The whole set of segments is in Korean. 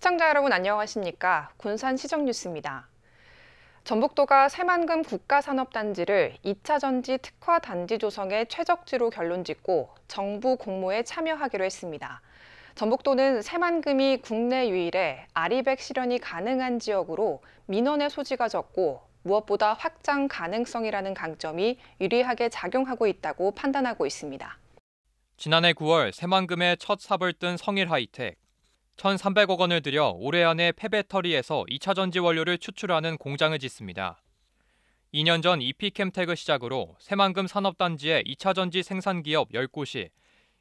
시청자 여러분 안녕하십니까? 군산시정 뉴스입니다. 전북도가 새만금 국가산업단지를 2차 전지 특화 단지 조성의 최적지로 결론짓고 정부 공모에 참여하기로 했습니다. 전북도는 새만금이 국내 유일의 아리백 실현이 가능한 지역으로 민원의 소지가 적고 무엇보다 확장 가능성이라는 강점이 유리하게 작용하고 있다고 판단하고 있습니다. 지난해 9월 새만금에 첫 삽을 뜬 성일하이텍. 1,300억 원을 들여 올해 안에 폐배터리에서 2차 전지 원료를 추출하는 공장을 짓습니다. 2년 전 이피캠텍을 시작으로 새만금 산업단지의 2차 전지 생산 기업 10곳이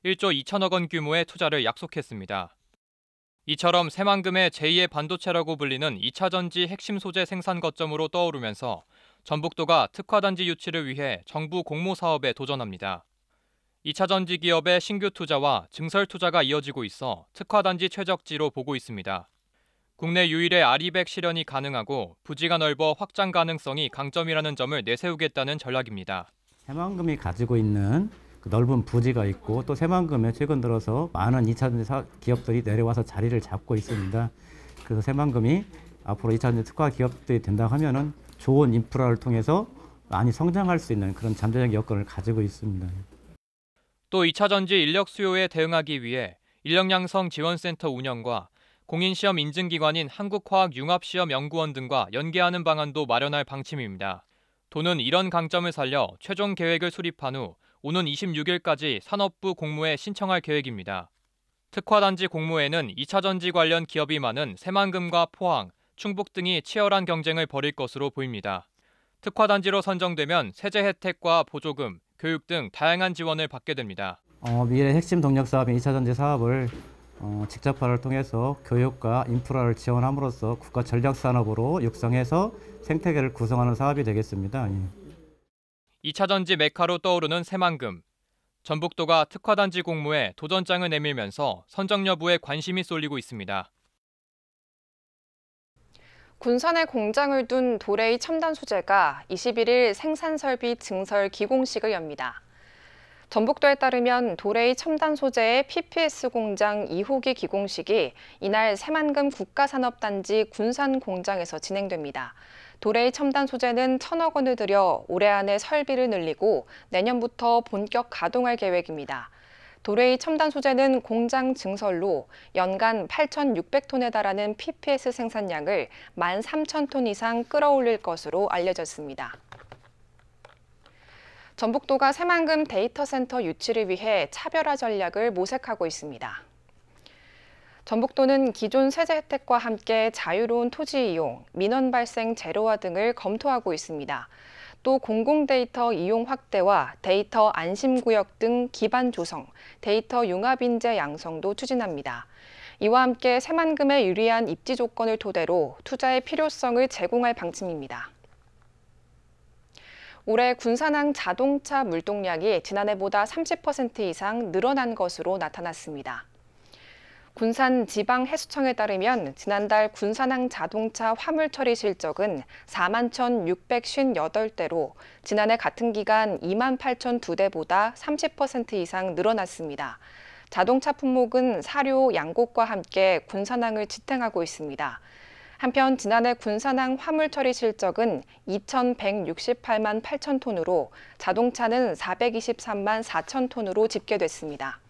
1조 2천억 원 규모의 투자를 약속했습니다. 이처럼 새만금의 제2의 반도체라고 불리는 2차 전지 핵심 소재 생산 거점으로 떠오르면서 전북도가 특화단지 유치를 위해 정부 공모 사업에 도전합니다. 2차 전지 기업의 신규 투자와 증설 투자가 이어지고 있어 특화단지 최적지로 보고 있습니다. 국내 유일의 아리백 실현이 가능하고 부지가 넓어 확장 가능성이 강점이라는 점을 내세우겠다는 전략입니다. 새만금이 가지고 있는 그 넓은 부지가 있고 또 새만금에 최근 들어서 많은 2차 전지 기업들이 내려와서 자리를 잡고 있습니다. 그래서 새만금이 앞으로 2차 전지 특화 기업들이 된다고 하면은 좋은 인프라를 통해서 많이 성장할 수 있는 그런 잠재적 여건을 가지고 있습니다. 또 2차 전지 인력 수요에 대응하기 위해 인력 양성 지원센터 운영과 공인시험 인증기관인 한국화학융합시험연구원 등과 연계하는 방안도 마련할 방침입니다. 도는 이런 강점을 살려 최종 계획을 수립한 후 오는 26일까지 산업부 공모에 신청할 계획입니다. 특화단지 공모에는 2차 전지 관련 기업이 많은 새만금과 포항, 충북 등이 치열한 경쟁을 벌일 것으로 보입니다. 특화단지로 선정되면 세제 혜택과 보조금, 교육 등 다양한 지원을 받게 됩니다. 미래 핵심 동력 사업인 2차 전지 사업을 직접화를 통해서 교육과 인프라를 지원함으로써 국가 전략 산업으로 육성해서 생태계를 구성하는 사업이 되겠습니다. 2차 전지 메카로 떠오르는 새만금. 전북도가 특화단지 공모에 도전장을 내밀면서 선정 여부에 관심이 쏠리고 있습니다. 군산에 공장을 둔 도레이 첨단 소재가 21일 생산설비 증설 기공식을 엽니다. 전북도에 따르면 도레이 첨단 소재의 PPS 공장 2호기 기공식이 이날 새만금 국가산업단지 군산 공장에서 진행됩니다. 도레이 첨단 소재는 1,000억 원을 들여 올해 안에 설비를 늘리고 내년부터 본격 가동할 계획입니다. 도레이 첨단 소재는 공장 증설로 연간 8,600톤에 달하는 PPS 생산량을 13,000톤 이상 끌어올릴 것으로 알려졌습니다. 전북도가 새만금 데이터 센터 유치를 위해 차별화 전략을 모색하고 있습니다. 전북도는 기존 세제 혜택과 함께 자유로운 토지 이용, 민원 발생 제로화 등을 검토하고 있습니다. 또 공공데이터 이용 확대와 데이터 안심구역 등 기반 조성, 데이터 융합인재 양성도 추진합니다. 이와 함께 새만금에 유리한 입지 조건을 토대로 투자의 필요성을 제공할 방침입니다. 올해 군산항 자동차 물동량이 지난해보다 30% 이상 늘어난 것으로 나타났습니다. 군산지방해수청에 따르면 지난달 군산항 자동차 화물 처리 실적은 41,658대로 지난해 같은 기간 28,002대보다 30% 이상 늘어났습니다. 자동차 품목은 사료, 양곡과 함께 군산항을 지탱하고 있습니다. 한편 지난해 군산항 화물 처리 실적은 2,168만 8천 톤으로 자동차는 423만 4천 톤으로 집계됐습니다.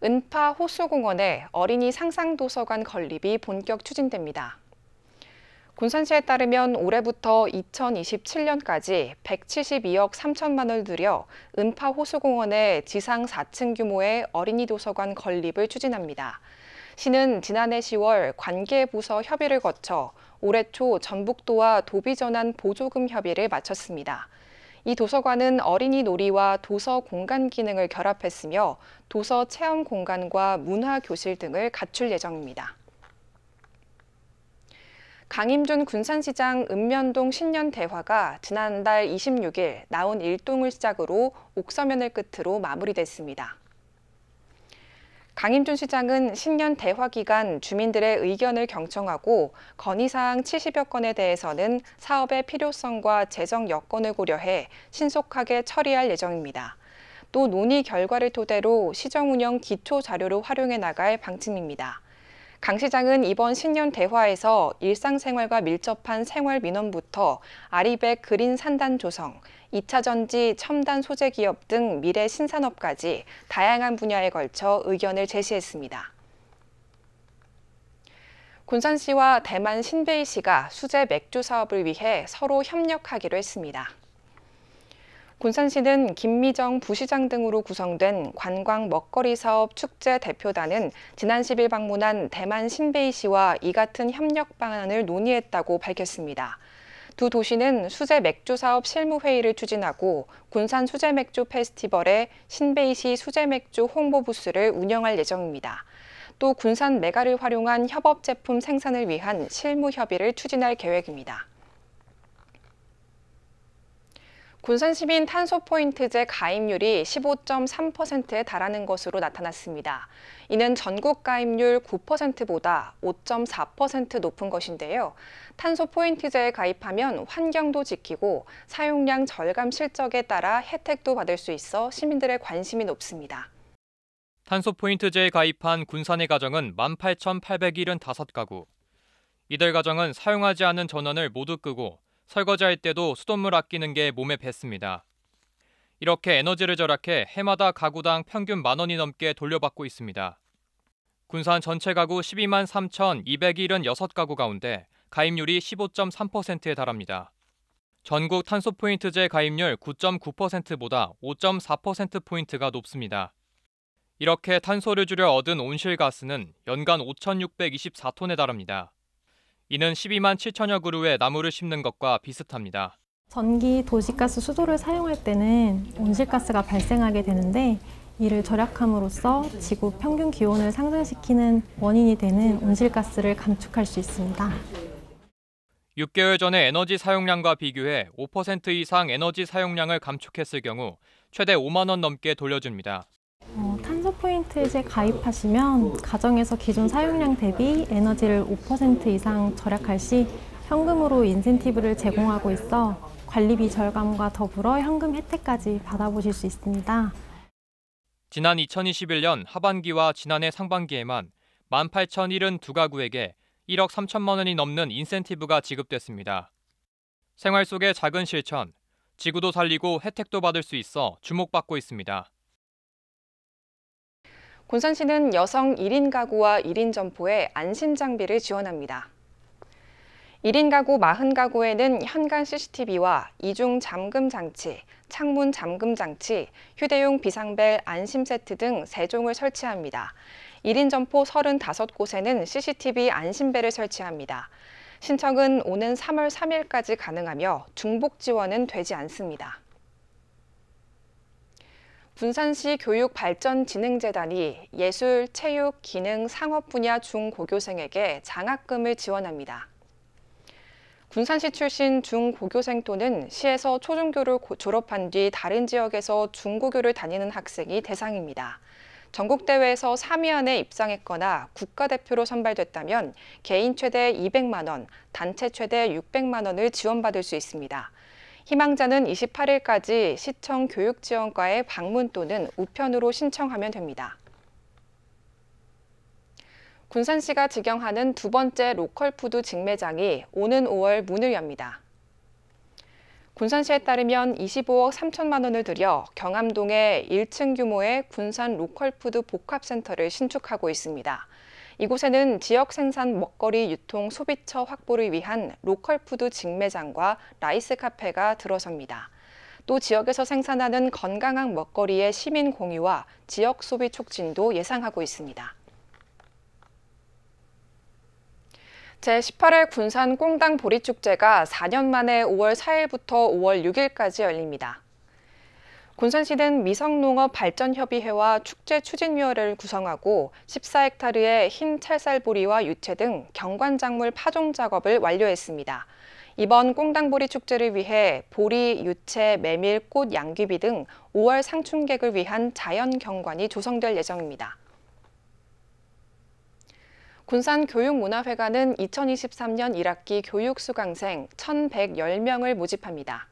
은파 호수공원에 어린이 상상도서관 건립이 본격 추진됩니다. 군산시에 따르면 올해부터 2027년까지 172억 3천만 원을 들여 은파 호수공원에 지상 4층 규모의 어린이 도서관 건립을 추진합니다. 시는 지난해 10월 관계부서 협의를 거쳐 올해 초 전북도와 도비전환 보조금 협의를 마쳤습니다. 이 도서관은 어린이 놀이와 도서 공간 기능을 결합했으며 도서 체험 공간과 문화 교실 등을 갖출 예정입니다. 강임준 군산시장 읍면동 신년대화가 지난달 26일 나온 일동을 시작으로 옥서면을 끝으로 마무리됐습니다. 강임준 시장은 신년 대화 기간 주민들의 의견을 경청하고 건의사항 70여 건에 대해서는 사업의 필요성과 재정 여건을 고려해 신속하게 처리할 예정입니다. 또 논의 결과를 토대로 시정 운영 기초 자료로 활용해 나갈 방침입니다. 강 시장은 이번 신년 대화에서 일상생활과 밀접한 생활 민원부터 아리백 그린 산단 조성, 2차 전지 첨단 소재 기업 등 미래 신산업까지 다양한 분야에 걸쳐 의견을 제시했습니다. 군산시와 대만 신베이시가 수제 맥주 사업을 위해 서로 협력하기로 했습니다. 군산시는 김미정 부시장 등으로 구성된 관광 먹거리 사업 축제 대표단은 지난 10일 방문한 대만 신베이시와 이 같은 협력 방안을 논의했다고 밝혔습니다. 두 도시는 수제 맥주 사업 실무회의를 추진하고 군산 수제 맥주 페스티벌에 신베이시 수제 맥주 홍보 부스를 운영할 예정입니다. 또 군산 메가를 활용한 협업 제품 생산을 위한 실무 협의를 추진할 계획입니다. 군산시민 탄소포인트제 가입률이 15.3%에 달하는 것으로 나타났습니다. 이는 전국 가입률 9%보다 5.4% 높은 것인데요. 탄소포인트제에 가입하면 환경도 지키고 사용량 절감 실적에 따라 혜택도 받을 수 있어 시민들의 관심이 높습니다. 탄소포인트제에 가입한 군산의 가정은 18,875가구. 이들 가정은 사용하지 않은 전원을 모두 끄고 설거지할 때도 수돗물 아끼는 게 몸에 뱄습니다. 이렇게 에너지를 절약해 해마다 가구당 평균 10,000원이 넘게 돌려받고 있습니다. 군산 전체 가구 12만 3,276가구 가운데 가입률이 15.3%에 달합니다. 전국 탄소포인트제 가입률 9.9%보다 5.4%포인트가 높습니다. 이렇게 탄소를 줄여 얻은 온실가스는 연간 5,624톤에 달합니다. 이는 12만 7천여 그루의 나무를 심는 것과 비슷합니다. 전기, 도시가스, 수도를 사용할 때는 온실가스가 발생하게 되는데 이를 절약함으로써 지구 평균 기온을 상승시키는 원인이 되는 온실가스를 감축할 수 있습니다. 6개월 전에 에너지 사용량과 비교해 5% 이상 에너지 사용량을 감축했을 경우 최대 5만 원 넘게 돌려줍니다. 탄소포인트제 가입하시면 가정에서 기존 사용량 대비 에너지를 5% 이상 절약할 시 현금으로 인센티브를 제공하고 있어 관리비 절감과 더불어 현금 혜택까지 받아보실 수 있습니다. 지난 2021년 하반기와 지난해 상반기에만 18,072가구에게 1억 3천만 원이 넘는 인센티브가 지급됐습니다. 생활 속의 작은 실천, 지구도 살리고 혜택도 받을 수 있어 주목받고 있습니다. 군산시는 여성 1인 가구와 1인 점포에 안심 장비를 지원합니다. 1인 가구 40가구에는 현관 CCTV와 이중 잠금 장치, 창문 잠금 장치, 휴대용 비상벨 안심 세트 등 3종을 설치합니다. 1인 점포 35곳에는 CCTV 안심벨을 설치합니다. 신청은 오는 3월 3일까지 가능하며 중복 지원은 되지 않습니다. 군산시 교육발전진흥재단이 예술, 체육, 기능, 상업 분야 중고교생에게 장학금을 지원합니다. 군산시 출신 중고교생 또는 시에서 초중교를 졸업한 뒤 다른 지역에서 중고교를 다니는 학생이 대상입니다. 전국대회에서 3위 안에 입상했거나 국가대표로 선발됐다면 개인 최대 200만 원, 단체 최대 600만 원을 지원받을 수 있습니다. 희망자는 28일까지 시청 교육지원과에 방문 또는 우편으로 신청하면 됩니다. 군산시가 직영하는 두 번째 로컬푸드 직매장이 오는 5월 문을 엽니다. 군산시에 따르면 25억 3천만 원을 들여 경암동에 1층 규모의 군산 로컬푸드 복합센터를 신축하고 있습니다. 이곳에는 지역 생산 먹거리 유통 소비처 확보를 위한 로컬푸드 직매장과 라이스 카페가 들어섭니다. 또 지역에서 생산하는 건강한 먹거리의 시민 공유와 지역 소비 촉진도 예상하고 있습니다. 제18회 군산 꽁당 보리축제가 4년 만에 5월 4일부터 5월 6일까지 열립니다. 군산시는 미성농업발전협의회와 축제추진위원회를 구성하고 14헥타르의 흰 찰쌀보리와 유채 등 경관작물 파종 작업을 완료했습니다. 이번 꽁당보리 축제를 위해 보리, 유채, 메밀, 꽃, 양귀비 등 5월 상춘객을 위한 자연경관이 조성될 예정입니다. 군산교육문화회관은 2023년 1학기 교육수강생 1,110명을 모집합니다.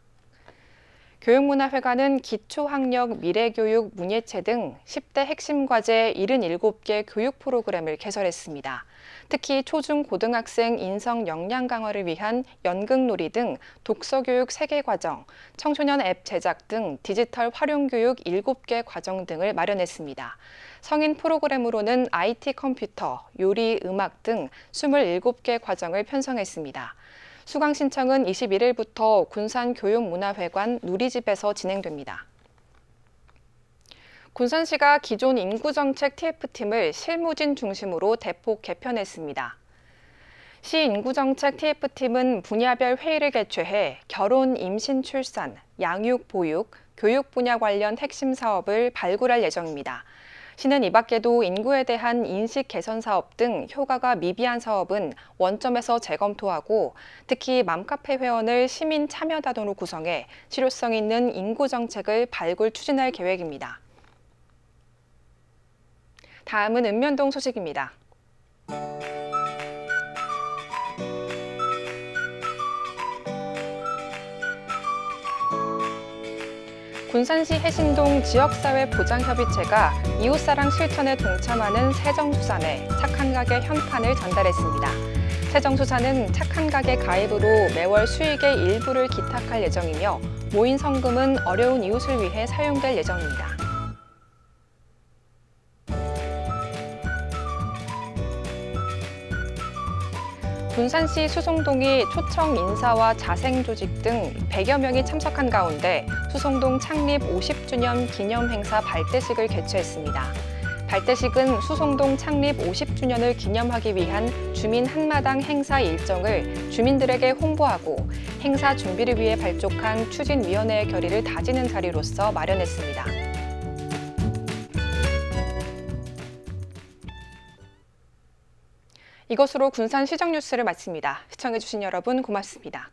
교육문화회관은 기초학력, 미래교육, 문예체 등 10대 핵심 과제 77개 교육 프로그램을 개설했습니다. 특히 초중 고등학생 인성 역량 강화를 위한 연극놀이 등 독서교육 3개 과정, 청소년 앱 제작 등 디지털 활용교육 7개 과정 등을 마련했습니다. 성인 프로그램으로는 IT 컴퓨터, 요리, 음악 등 27개 과정을 편성했습니다. 수강 신청은 21일부터 군산교육문화회관 누리집에서 진행됩니다. 군산시가 기존 인구정책 TF팀을 실무진 중심으로 대폭 개편했습니다. 시 인구정책 TF팀은 분야별 회의를 개최해 결혼, 임신, 출산, 양육, 보육, 교육 분야 관련 핵심 사업을 발굴할 예정입니다. 시는 이 밖에도 인구에 대한 인식 개선 사업 등 효과가 미비한 사업은 원점에서 재검토하고 특히 맘카페 회원을 시민 참여단으로 구성해 실효성 있는 인구 정책을 발굴 추진할 계획입니다. 다음은 읍면동 소식입니다. 군산시 해신동 지역사회 보장협의체가 이웃사랑 실천에 동참하는 새정수산에 착한 가게 현판을 전달했습니다. 새정수산은 착한 가게 가입으로 매월 수익의 일부를 기탁할 예정이며 모인 성금은 어려운 이웃을 위해 사용될 예정입니다. 군산시 수송동이 초청 인사와 자생조직 등 100여 명이 참석한 가운데 수송동 창립 50주년 기념 행사 발대식을 개최했습니다. 발대식은 수송동 창립 50주년을 기념하기 위한 주민 한마당 행사 일정을 주민들에게 홍보하고 행사 준비를 위해 발족한 추진위원회의 결의를 다지는 자리로서 마련했습니다. 이것으로 군산 시정 뉴스를 마칩니다. 시청해주신 여러분 고맙습니다.